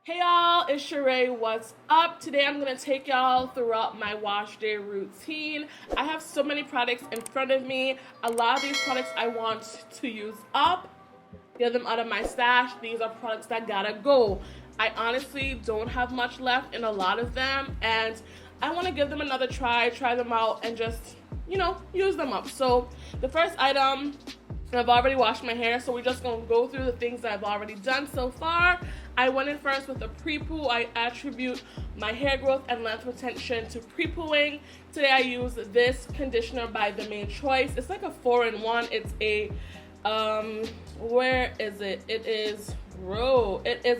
Hey y'all, it's Sheree. What's up? Today I'm going to take y'all throughout my wash day routine. I have so many products in front of me. A lot of these products I want to use up, get them out of my stash. These are products that gotta go. I honestly don't have much left in a lot of them, and I want to give them another try them out, and just, use them up. So the first item, I've already washed my hair, so we're just going to go through the things that I've already done so far. I went in first with the pre-poo. I attribute my hair growth and length retention to pre-pooing. Today I use this conditioner by The Main Choice. It's like a 4-in-1. It's a, where is it? It is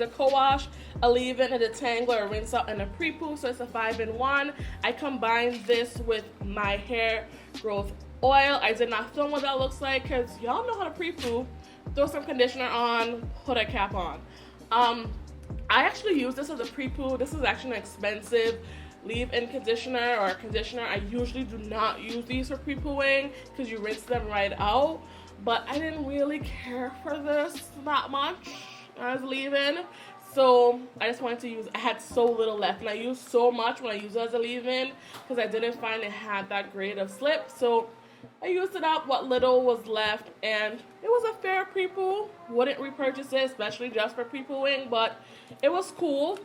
a co-wash, a leave-in, a detangler, a rinse out, and a pre-poo, so it's a 5-in-1. I combined this with my hair growth oil. I did not film what that looks like because y'all know how to pre-poo. Throw some conditioner on, put a cap on. I actually use this as a pre-poo. This is actually an expensive leave-in conditioner or conditioner. I usually do not use these for pre-pooing because you rinse them right out, but I didn't really care for this that much as leave-in, so I just wanted to use, I had so little left, and I used so much when I used it as a leave-in because I didn't find it had that grade of slip, so I used it up what little was left, and it was a fair pre-poo. Wouldn't repurchase it, especially just for pre-pooing, but it was cool.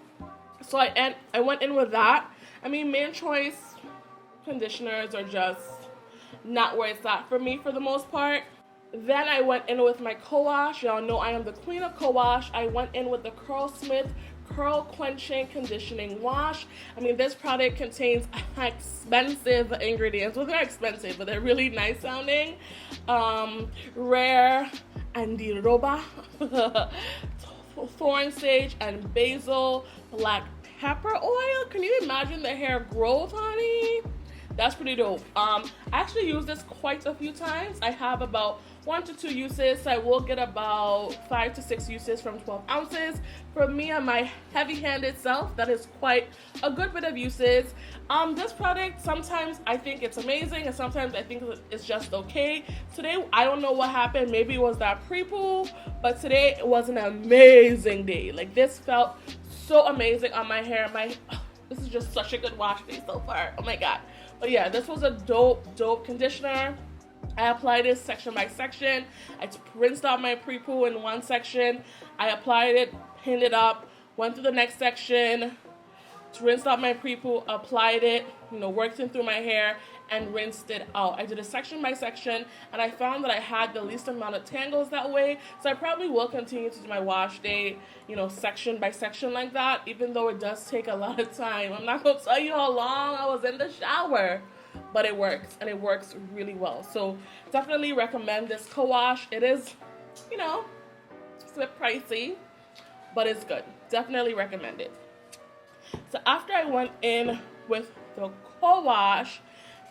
So I went in with that. I mean, Main Choice conditioners are just not where it's at for me for the most part. Then I went in with my co-wash. Y'all know I am the queen of co-wash. I went in with the Curlsmith Curl Quenching Conditioning Wash. I mean, this product contains expensive ingredients. Well, they're expensive, but they're really nice sounding. Rare andiroba, thorn sage, and basil, black pepper oil. Can you imagine the hair growth, honey? That's pretty dope. I actually use this quite a few times. I have about 1 to 2 uses, so I will get about 5 to 6 uses from 12 ounces. For me and my heavy-handed self, that is quite a good bit of uses. This product, sometimes I think it's amazing, and sometimes I think it's just okay. Today, I don't know what happened. Maybe it was that pre-poo, but today it was an amazing day. Like, this felt so amazing on my hair. This is just such a good wash day so far. Oh my god. But yeah, this was a dope conditioner. I applied it section by section. I rinsed out my pre-poo in one section. I applied it, pinned it up, went through the next section, rinsed out my pre-poo, applied it, worked it through my hair, and rinsed it out. I did it section by section, and I found that I had the least amount of tangles that way, so I probably will continue to do my wash day, section by section like that, even though it does take a lot of time. I'm not going to tell you how long I was in the shower, but it works, and it works really well. So definitely recommend this co-wash. It is, it's a bit pricey, but it's good. Definitely recommend it. So after I went in with the co-wash,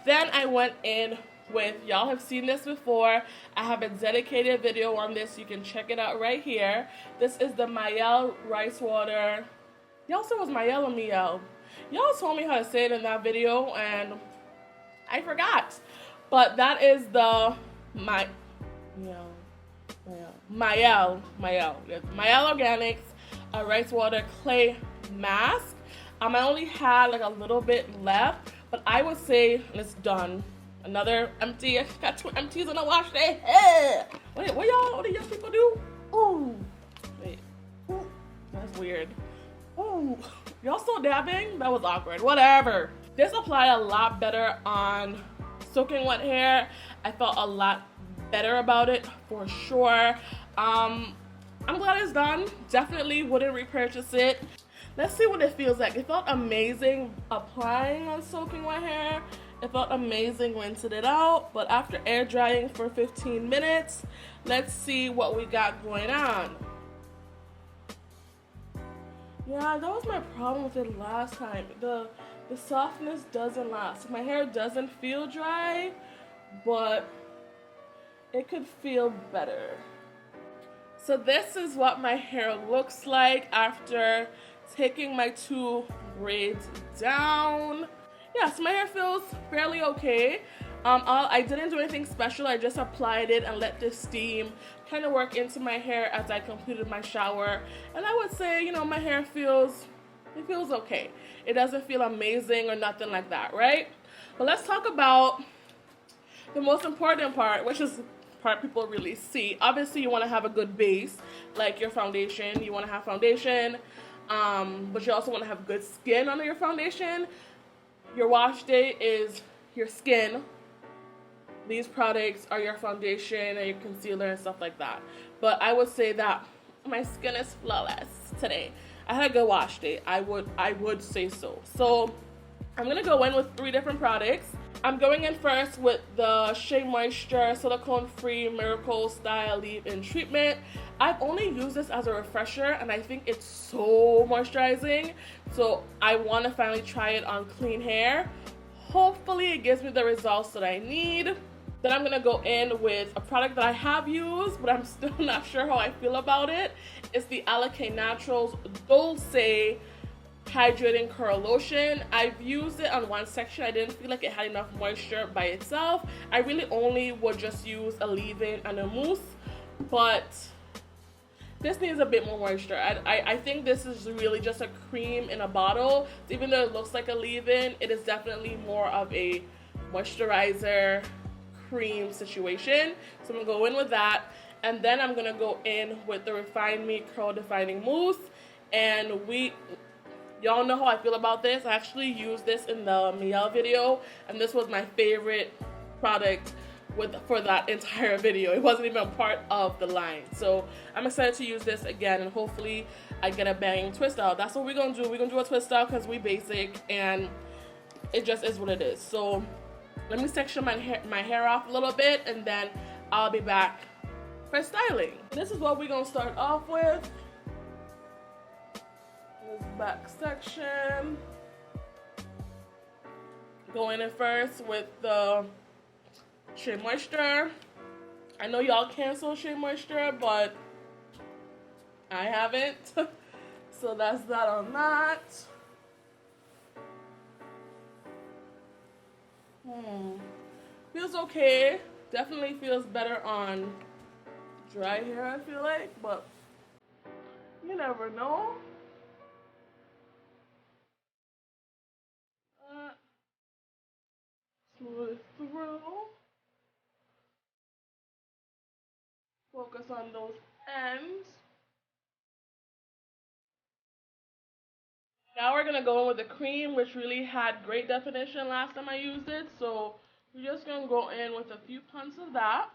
then I went in with, y'all have seen this before, I have a dedicated video on this, you can check it out right here. This is the Mielle Rice Water. Y'all said it was Mielle or Mielle? Y'all told me how to say it in that video, and I forgot. But that is the Mielle Organics Rice Water Clay Mask. I only had like a little bit left, but I would say it's done. Another empty. I got 2 empties on a wash day. Hey! What do young people do? Ooh. Wait. Ooh. That's weird. Ooh. Y'all still dabbing? That was awkward. Whatever. This applied a lot better on soaking wet hair. I felt a lot better about it for sure. I'm glad it's done. Definitely wouldn't repurchase it. Let's see what it feels like. It felt amazing applying on soaking wet hair. It felt amazing rinsing it out. But after air drying for 15 minutes, let's see what we got going on. Yeah, that was my problem with it last time. The softness doesn't last. My hair doesn't feel dry, but it could feel better. So this is what my hair looks like after taking my 2 braids down. Yes, my hair feels fairly okay. I didn't do anything special. I just applied it and let the steam kind of work into my hair as I completed my shower. And I would say, you know, my hair feels okay. It doesn't feel amazing or nothing like that, right? But let's talk about the most important part, which is the part people really see. Obviously, you want to have a good base, like your foundation. You want to have foundation, but you also want to have good skin under your foundation. Your wash day is your skin. These products are your foundation and your concealer and stuff like that. But I would say that my skin is flawless today. I had a good wash day. I would say so. So I'm gonna go in with 3 different products. I'm going in first with the Shea Moisture Silicone Free Miracle Style Leave-In Treatment. I've only used this as a refresher and I think it's so moisturizing. So I want to finally try it on clean hair. Hopefully it gives me the results that I need. Then I'm gonna go in with a product that I have used, but I'm still not sure how I feel about it. It's the Alake Naturals Dulce Hydrating Curl Lotion. I've used it on one section. I didn't feel like it had enough moisture by itself. I really only would just use a leave-in and a mousse, but this needs a bit more moisture. I think this is really just a cream in a bottle. Even though it looks like a leave-in, it is definitely more of a moisturizer cream situation. So I'm gonna go in with that, and then I'm gonna go in with the Refine Me Curl Defining Mousse. And y'all know how I feel about this. I actually used this in the Miel video, and this was my favorite product for that entire video. It wasn't even a part of the line. So I'm excited to use this again, and hopefully I get a banging twist out. That's what we're gonna do. We're gonna do a twist out because we basic, and it just is what it is. So let me section my hair off a little bit, and then I'll be back for styling. This is what we're gonna start off with. This back section. Going in first with the Shea Moisture. I know y'all cancel Shea Moisture, but I haven't. So that's that on that. Feels okay. Definitely feels better on dry hair, I feel like, but you never know. Smooth it through. Focus on those ends. Now we're gonna go in with the cream, which really had great definition last time I used it. So we're just gonna go in with a few pumps of that.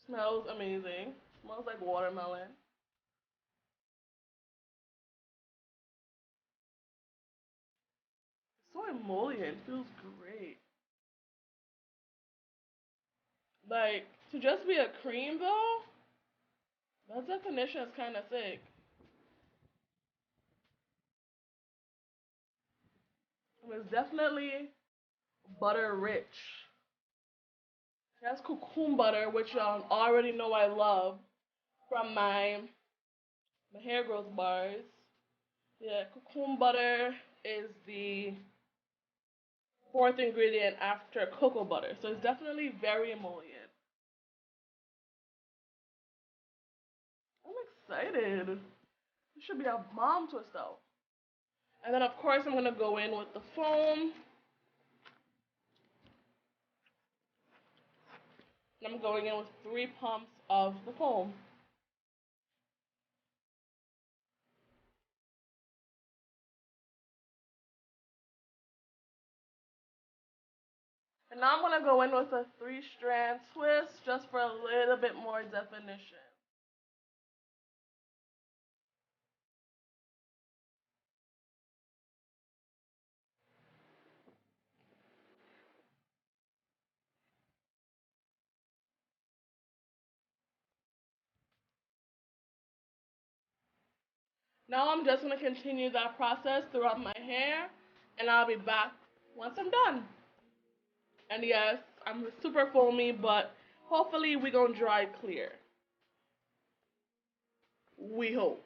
Smells amazing. Smells like watermelon. So emollient. Feels great. Like, to just be a cream though, that definition is kind of thick. It's definitely butter rich. That's cocoon butter, which y'all already know I love from my hair growth bars. Yeah, cocoon butter is the 4th ingredient after cocoa butter, so it's definitely very emollient. I'm excited. This should be a bomb twist out. And then of course I'm gonna go in with the foam. I'm going in with 3 pumps of the foam. And now I'm going to go in with a 3-strand twist just for a little bit more definition. Now I'm just going to continue that process throughout my hair, and I'll be back once I'm done. And yes, I'm super foamy, but hopefully we're going to dry clear. We hope.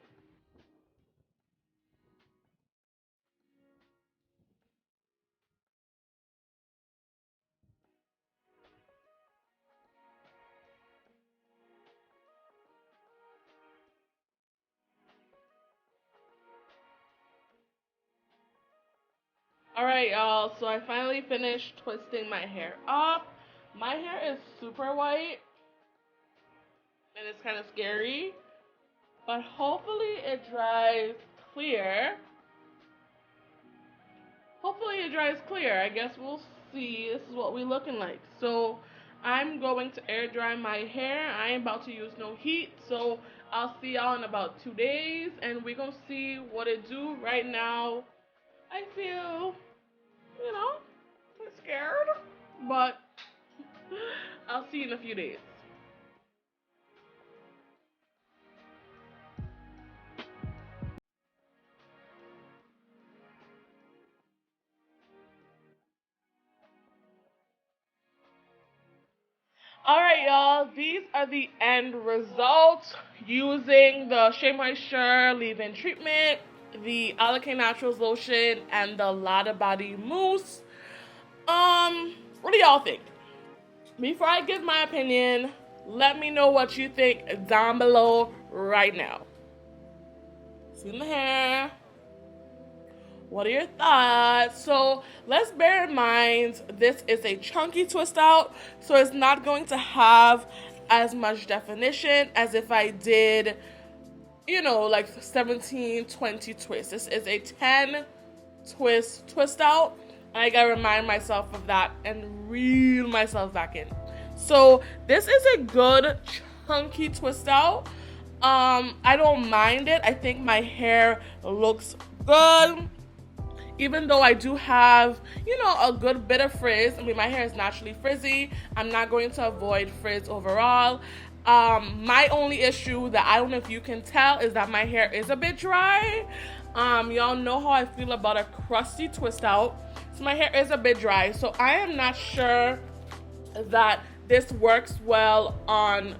Alright, y'all, so I finally finished twisting my hair up. My hair is super white, and it's kind of scary, but hopefully it dries clear. Hopefully it dries clear. I guess we'll see. This is what we're looking like. So I'm going to air dry my hair. I ain't about to use no heat, so I'll see y'all in about 2 days, and we're gonna see what it do. Right now, I feel, I'm scared, but I'll see you in a few days. Alright, y'all, these are the end results using the Shea Moisture leave-in treatment, the Alakae Naturals lotion, and the Lotta Body mousse. What do y'all think? Before I give my opinion, let me know what you think down below right now. See my hair? What are your thoughts? So let's bear in mind this is a chunky twist out, so it's not going to have as much definition as if I did, like 17, 20 twists. This is a 10 twist out, and I gotta remind myself of that and reel myself back in. So this is a good chunky twist out. I don't mind it. I think my hair looks good. Even though I do have, a good bit of frizz. I mean, my hair is naturally frizzy. I'm not going to avoid frizz overall. My only issue that I don't know if you can tell is that my hair is a bit dry. Y'all know how I feel about a crusty twist out. So my hair is a bit dry. So I am not sure that this works well on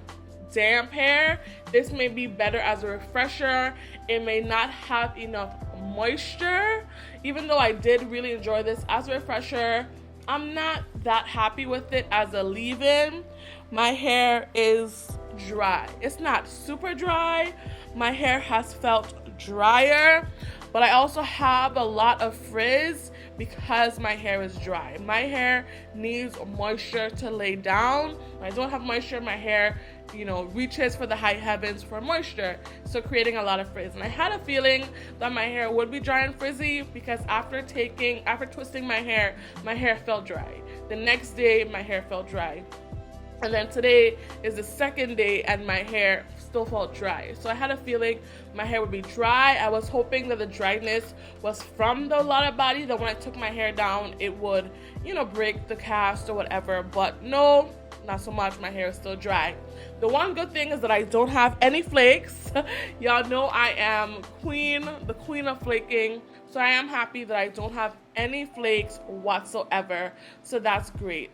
damp hair. This may be better as a refresher. It may not have enough moisture. Even though I did really enjoy this as a refresher, I'm not that happy with it as a leave-in. My hair is dry. It's not super dry. My hair has felt drier, but I also have a lot of frizz because my hair is dry. My hair needs moisture to lay down. When I don't have moisture, my hair reaches for the high heavens for moisture, so creating a lot of frizz. And I had a feeling that my hair would be dry and frizzy because after twisting my hair felt dry. The next day, my hair felt dry. And then today is the second day and my hair still felt dry. So I had a feeling my hair would be dry. I was hoping that the dryness was from the Lotta Body, that when I took my hair down, it would, break the cast or whatever. But no, not so much. My hair is still dry. The one good thing is that I don't have any flakes. Y'all know I am the queen of flaking. So I am happy that I don't have any flakes whatsoever. So that's great.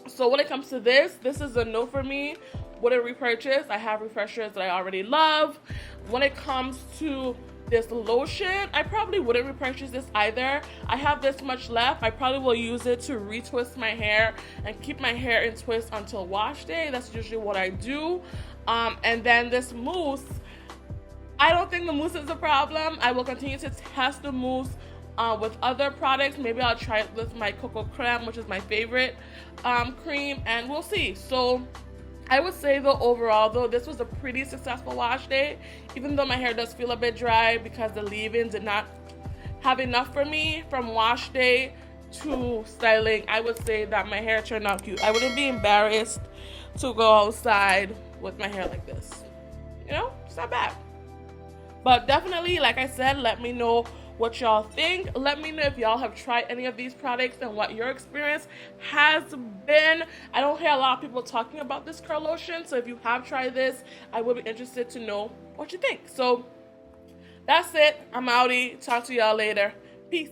So when it comes to this is a no for me. Wouldn't repurchase. I have refreshers that I already love. When it comes to this lotion, I probably wouldn't repurchase this either. I have this much left. I probably will use it to retwist my hair and keep my hair in twist until wash day. That's usually what I do. And then this mousse, I don't think the mousse is a problem. I will continue to test the mousse with other products. Maybe I'll try it with my Cocoa Creme, which is my favorite cream, and we'll see. So I would say though, overall though, this was a pretty successful wash day, even though my hair does feel a bit dry because the leave-in did not have enough for me. From wash day to styling, I would say that my hair turned out cute. I wouldn't be embarrassed to go outside with my hair like this. It's not bad. But definitely, like I said, let me know what y'all think. Let me know if y'all have tried any of these products and what your experience has been. I don't hear a lot of people talking about this curl lotion, so if you have tried this, I would be interested to know what you think. So that's it. I'm outie. Talk to y'all later. Peace.